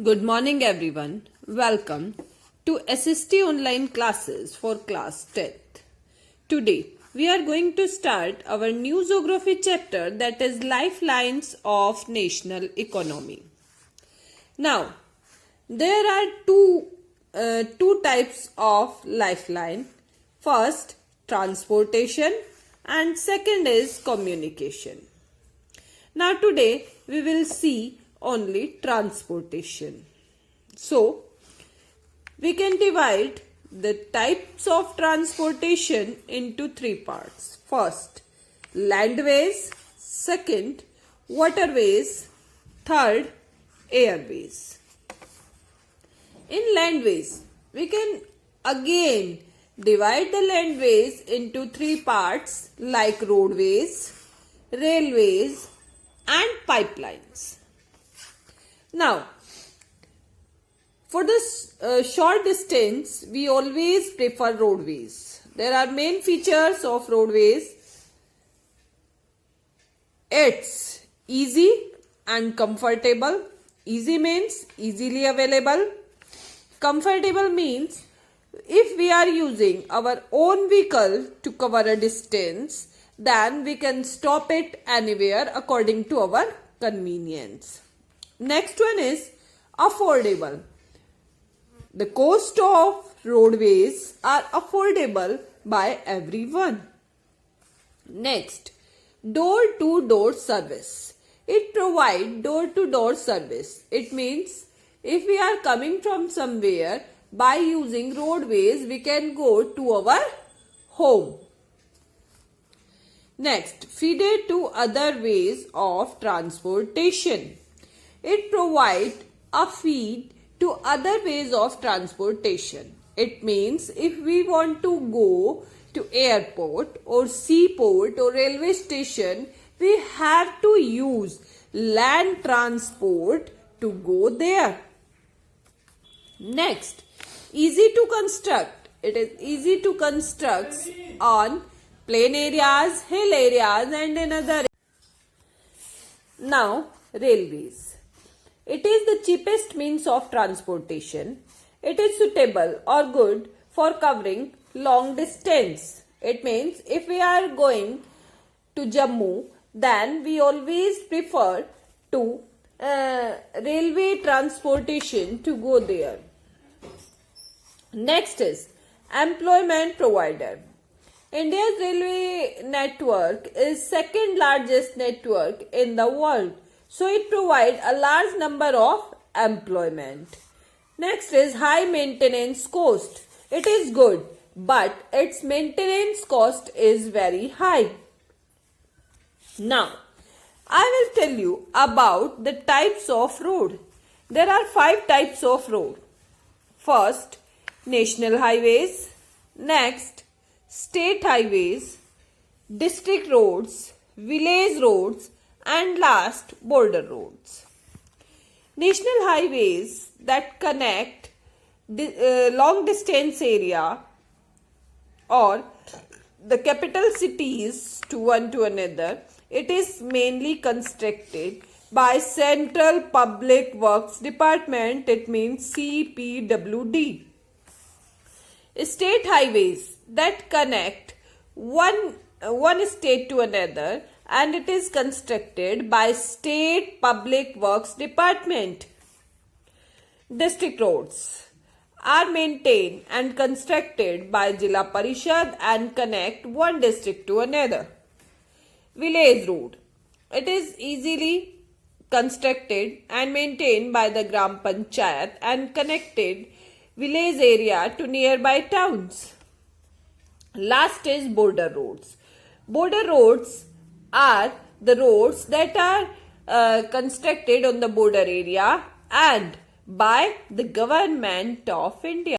Good morning everyone. Welcome to SST online classes for class 10th. Today we are going to start our new geography chapter, that is Lifelines of National Economy. Now there are two types of lifeline. First, transportation, and second is communication. Now today we will see only transportation. So we can divide the types of transportation into three parts. First, landways. Second, waterways. Third, airways. In landways, we can again divide the landways into three parts like roadways, railways and pipelines. Now, for this short distance, we always prefer roadways. There are main features of roadways. It's easy and comfortable. Easy means easily available. Comfortable means if we are using our own vehicle to cover a distance, then we can stop it anywhere according to our convenience. Next one is affordable. The cost of roadways are affordable by everyone. Next, door-to-door service. It provides door-to-door service. It means if we are coming from somewhere, by using roadways, we can go to our home. Next, feeder to other ways of transportation. It provides a feed to other ways of transportation. It means if we want to go to airport or seaport or railway station, we have to use land transport to go there. Next, easy to construct. It is easy to construct on plain areas, hill areas and in other areas. Now, railways. It is the cheapest means of transportation. It is suitable or good for covering long distance. It means if we are going to Jammu, then we always prefer to railway transportation to go there. Next is employment provider. India's railway network is second largest network in the world. So it provides a large number of employment. Next is high maintenance cost. It is good, but its maintenance cost is very high. Now, I will tell you about the types of road. There are 5 types of road. First, national highways. Next, state highways, district roads, village roads, and last, border roads. National highways that connect long distance area or the capital cities to one to another. It is mainly constructed by Central Public Works Department. It means CPWD. State highways that connect one state to another, and it is constructed by State Public Works Department. District roads are maintained and constructed by Jilla Parishad and connect one district to another. Village road. It is easily constructed and maintained by the Gram Panchayat and connected village area to nearby towns. Last is border roads. Border roads are the roads that are constructed on the border area and by the government of India.